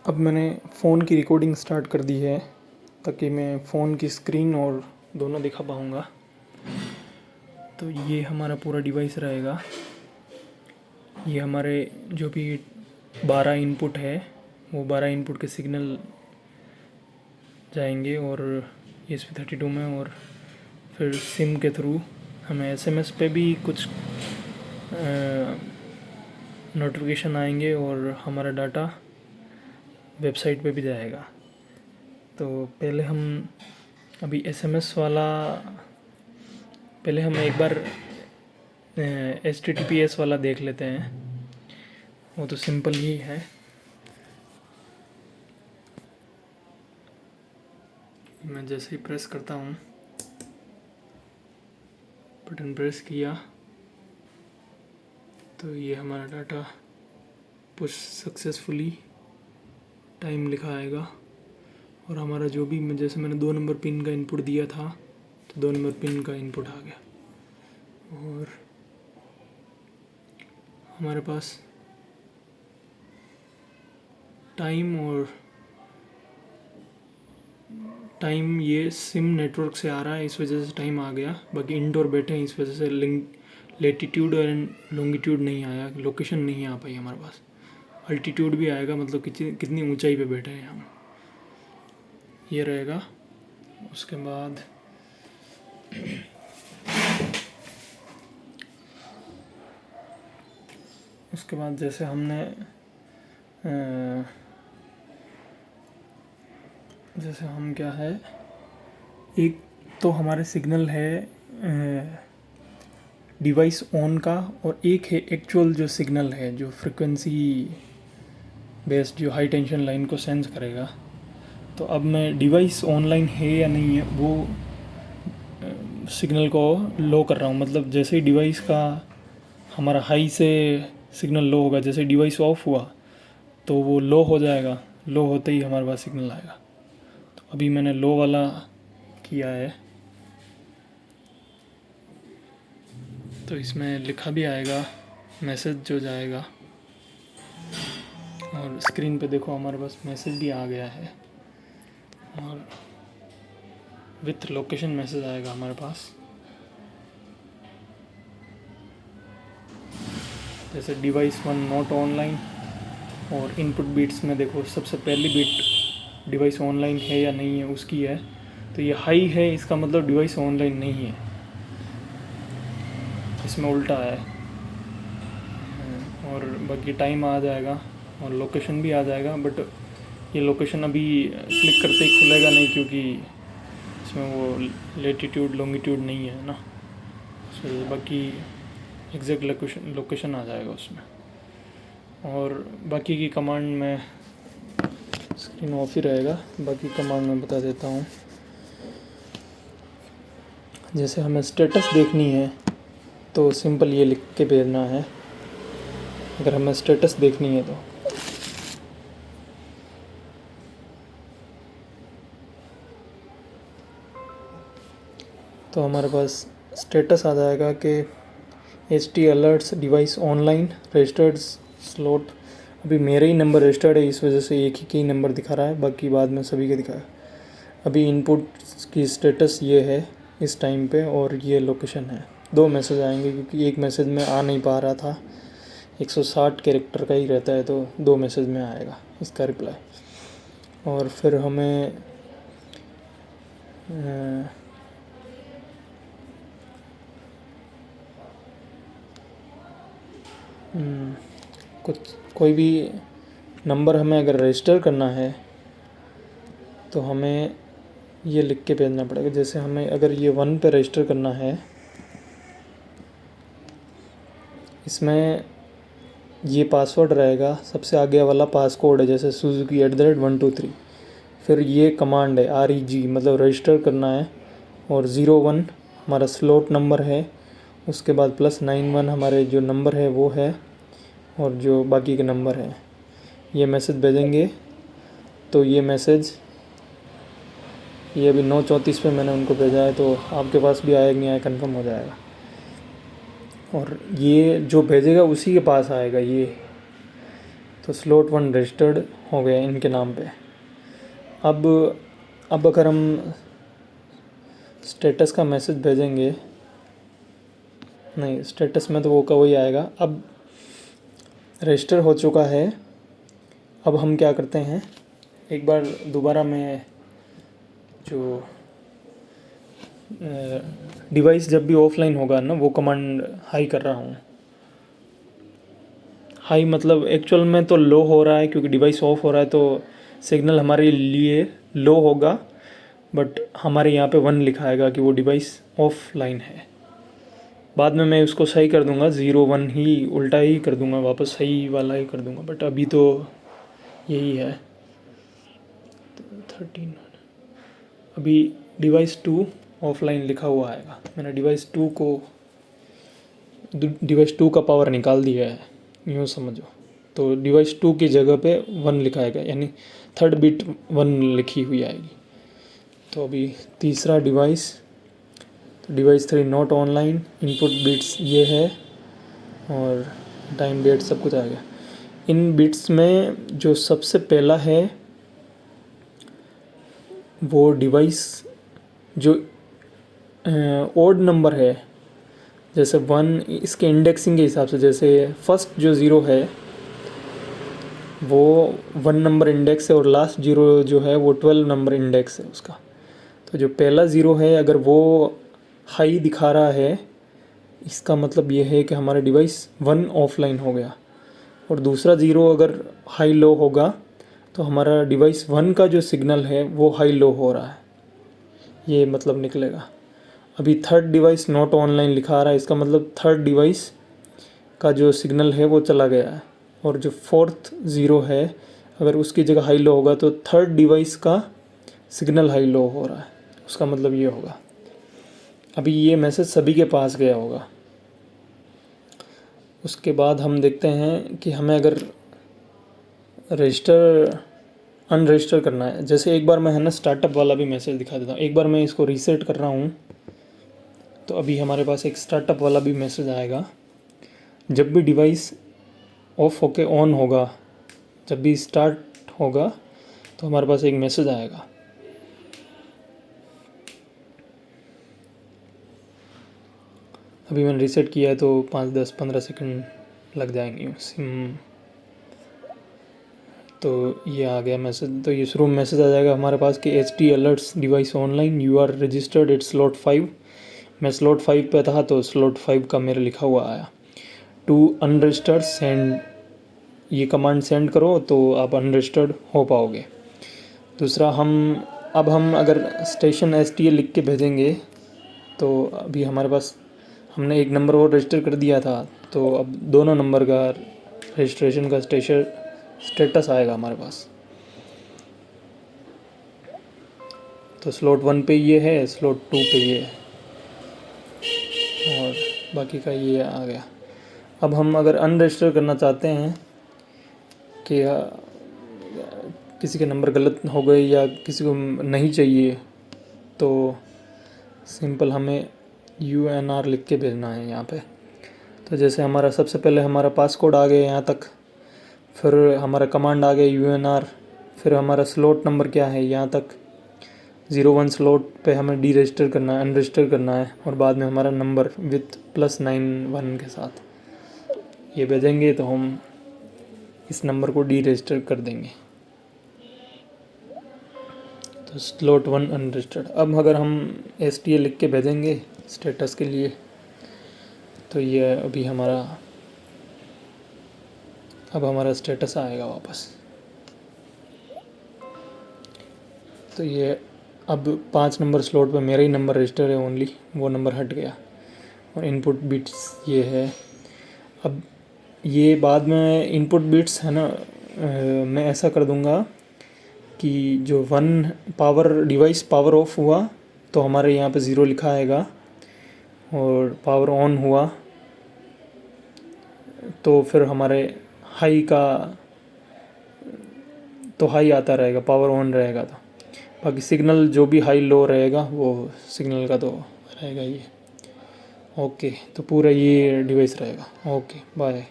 अब मैंने फ़ोन की रिकॉर्डिंग स्टार्ट कर दी है ताकि मैं फ़ोन की स्क्रीन और दोनों दिखा पाऊँगा। तो ये हमारा पूरा डिवाइस रहेगा। ये हमारे जो भी 12 इनपुट है वो 12 इनपुट के सिग्नल जाएंगे और ESP32 में, और फिर सिम के थ्रू हमें SMS पे भी कुछ नोटिफिकेशन आएंगे और हमारा डाटा वेबसाइट पे भी जाएगा। तो पहले हम अभी SMS वाला, पहले हम एक बार HTTPS वाला देख लेते हैं। वो तो सिंपल ही है। मैं जैसे ही प्रेस करता हूँ, बटन प्रेस किया तो ये हमारा डाटा पुश सक्सेसफुली टाइम लिखा आएगा, और हमारा जो भी, जैसे मैंने 2 नंबर पिन का इनपुट दिया था तो 2 नंबर पिन का इनपुट आ गया, और हमारे पास टाइम ये सिम नेटवर्क से आ रहा है, इस वजह से टाइम आ गया। बाकी इंडोर बैठे हैं इस वजह से लेटीट्यूड और लॉन्गिट्यूड नहीं आया, लोकेशन नहीं आ पाई हमारे पास। अल्टीट्यूड भी आएगा, मतलब कितनी ऊंचाई पे बैठे हैं हम, ये रहेगा। उसके बाद जैसे हम क्या है, एक तो हमारे सिग्नल है डिवाइस ऑन का, और एक है एक्चुअल जो सिग्नल है, जो फ्रिक्वेंसी बेस्ड जो हाई टेंशन लाइन को सेंस करेगा। तो अब मैं डिवाइस ऑनलाइन है या नहीं है वो सिग्नल को लो कर रहा हूँ। मतलब जैसे ही डिवाइस का हमारा हाई से सिग्नल लो होगा, जैसे डिवाइस ऑफ हुआ तो वो लो हो जाएगा, लो होते ही हमारे पास सिग्नल आएगा। तो अभी मैंने लो वाला किया है, तो इसमें लिखा भी आएगा मैसेज जो जाएगा, और स्क्रीन पे देखो हमारे पास मैसेज भी आ गया है, और विथ लोकेशन मैसेज आएगा हमारे पास। जैसे डिवाइस 1 नॉट ऑनलाइन, और इनपुट बीट्स में देखो सबसे पहली बीट डिवाइस ऑनलाइन है या नहीं है उसकी है। तो ये हाई है, इसका मतलब डिवाइस ऑनलाइन नहीं है, इसमें उल्टा है। और बाकी टाइम आ जाएगा और लोकेशन भी आ जाएगा, बट ये लोकेशन अभी क्लिक करते ही खुलेगा नहीं, क्योंकि इसमें वो लेटीट्यूड लॉन्गिट्यूड नहीं है ना। तो बाकी एग्जैक्ट लोकेशन आ जाएगा उसमें। और बाकी की कमांड में स्क्रीन ऑफ ही रहेगा, बाकी कमांड में बता देता हूँ। जैसे हमें स्टेटस देखनी है तो सिंपल ये लिख के भेजना है, अगर हमें स्टेटस देखनी है तो हमारे पास स्टेटस आ जाएगा कि HT alerts device online registered slot. अभी मेरे ही नंबर रजिस्टर्ड है, इस वजह से एक ही नंबर दिखा रहा है, बाकी बाद में सभी का दिखाया। अभी इनपुट की स्टेटस ये है इस टाइम पे, और ये लोकेशन है। 2 मैसेज आएंगे, क्योंकि एक मैसेज में आ नहीं पा रहा था, 160 कैरेक्टर का ही रहता है, तो 2 मैसेज में आएगा इसका रिप्लाई। और फिर हमें कोई भी नंबर हमें अगर रजिस्टर करना है तो हमें ये लिख के भेजना पड़ेगा। जैसे हमें अगर ये 1 पे रजिस्टर करना है, इसमें ये पासवर्ड रहेगा, सबसे आगे वाला पास कोड है, जैसे सुजुकी @123। फिर ये कमांड है REG, मतलब रजिस्टर करना है, और 01 हमारा स्लॉट नंबर है, उसके बाद +91 हमारे जो नंबर है वो है, और जो बाकी के नंबर हैं। ये मैसेज भेजेंगे तो ये मैसेज, ये अभी 9:34 पे मैंने उनको भेजा है, तो आपके पास भी आएगा नहीं आया कंफर्म हो जाएगा। और ये जो भेजेगा उसी के पास आएगा, ये तो स्लॉट 1 रजिस्टर्ड हो गया इनके नाम पे। अब अगर हम स्टेटस का मैसेज भेजेंगे, नहीं स्टेटस में तो वो का वही आएगा। अब रजिस्टर हो चुका है। अब हम क्या करते हैं, एक बार दोबारा मैं जो डिवाइस जब भी ऑफलाइन होगा ना, वो कमांड हाई कर रहा हूँ। हाई मतलब एक्चुअल में तो लो हो रहा है, क्योंकि डिवाइस ऑफ हो रहा है तो सिग्नल हमारे लिए लो होगा, बट हमारे यहाँ पे 1 लिखा आएगा कि वो डिवाइस ऑफलाइन है। बाद में मैं उसको सही कर दूंगा, 0 1 ही उल्टा ही कर दूंगा, वापस सही वाला ही कर दूंगा, बट अभी तो यही है। 13 अभी डिवाइस 2 ऑफलाइन लिखा हुआ आएगा। मैंने डिवाइस 2 का पावर निकाल दिया है, यूँ समझो। तो डिवाइस 2 की जगह पे 1 लिखा आएगा, यानी थर्ड बिट 1 लिखी हुई आएगी। तो अभी तीसरा डिवाइस, तो device 3 not online, input bits ये है और टाइम डेट सब कुछ आ गया। इन बिट्स में जो सबसे पहला है वो डिवाइस जो ओड नंबर है, जैसे 1 इसके इंडेक्सिंग के हिसाब से, जैसे फर्स्ट जो 0 है वो 1 नंबर इंडेक्स है और लास्ट 0 जो है वो 12 नंबर इंडेक्स है उसका। तो जो पहला 0 है अगर वो हाई दिखा रहा है, इसका मतलब ये है कि हमारा डिवाइस 1 ऑफलाइन हो गया। और दूसरा 0 अगर हाई लो होगा तो हमारा डिवाइस 1 का जो सिग्नल है वो हाई लो हो रहा है, ये मतलब निकलेगा। अभी थर्ड डिवाइस नॉट ऑनलाइन लिखा रहा है, इसका मतलब थर्ड डिवाइस का जो सिग्नल है वो चला गया है। और जो फोर्थ 0 है अगर उसकी जगह हाई लो होगा तो थर्ड डिवाइस का सिग्नल हाई लो हो रहा है, उसका मतलब ये होगा। अभी ये मैसेज सभी के पास गया होगा। उसके बाद हम देखते हैं कि हमें अगर रजिस्टर अनरजिस्टर करना है, जैसे एक बार मैं है ना स्टार्टअप वाला भी मैसेज दिखा देता हूँ। एक बार मैं इसको रीसेट कर रहा हूँ, तो अभी हमारे पास एक स्टार्टअप वाला भी मैसेज आएगा। जब भी डिवाइस ऑफ होके ऑन होगा, जब भी स्टार्ट होगा तो हमारे पास एक मैसेज आएगा। अभी मैंने रीसेट किया है तो 5 10 15 सेकंड लग जाएंगे सिम। तो ये आ गया मैसेज। तो ये शुरू में मैसेज आ जाएगा हमारे पास कि HT alerts device online, you are registered at slot 5। मैं स्लॉट 5 पे था तो स्लॉट 5 का मेरा लिखा हुआ आया। टू अनरजिस्टर्ड सेंड, ये कमांड सेंड करो तो आप अनरजिस्टर्ड हो पाओगे। दूसरा हम अगर स्टेशन STA लिख के भेजेंगे तो अभी हमारे पास हमने एक नंबर और रजिस्टर कर दिया था, तो अब दोनों नंबर का रजिस्ट्रेशन का स्टेटस आएगा हमारे पास। तो स्लॉट 1 पे ये है, स्लॉट 2 पे ये है और बाकी का ये आ गया। अब हम अगर अनरजिस्टर करना चाहते हैं कि किसी के नंबर गलत हो गए या किसी को नहीं चाहिए, तो सिंपल हमें UNR लिख के भेजना है यहाँ पे। तो जैसे हमारा सबसे पहले हमारा पासकोड आ गया यहाँ तक, फिर हमारा कमांड आ गया UNR, फिर हमारा स्लॉट नंबर क्या है यहाँ तक, 01 स्लॉट पे हमें डी रजिस्टर करना है, अनरजिस्टर करना है, और बाद में हमारा नंबर विथ +91 के साथ ये भेजेंगे तो हम इस नंबर को डी रजिस्टर कर देंगे। तो स्लॉट 1 अनरजिस्टर्ड। अब अगर हम STA लिख के भेजेंगे स्टेटस के लिए, तो ये अभी हमारा स्टेटस आएगा वापस। तो ये अब 5 नंबर स्लॉट पे मेरा ही नंबर रजिस्टर है ओनली, वो नंबर हट गया और इनपुट बिट्स ये है। अब ये बाद में इनपुट बिट्स है ना, मैं ऐसा कर दूंगा कि जो 1 डिवाइस पावर ऑफ हुआ तो हमारे यहाँ पे 0 लिखा आएगा, और पावर ऑन हुआ तो फिर हमारे हाई आता रहेगा, पावर ऑन रहेगा। तो बाकी सिग्नल जो भी हाई लो रहेगा वो सिग्नल का तो रहेगा ये। ओके, तो पूरा ये डिवाइस रहेगा। Okay, bye.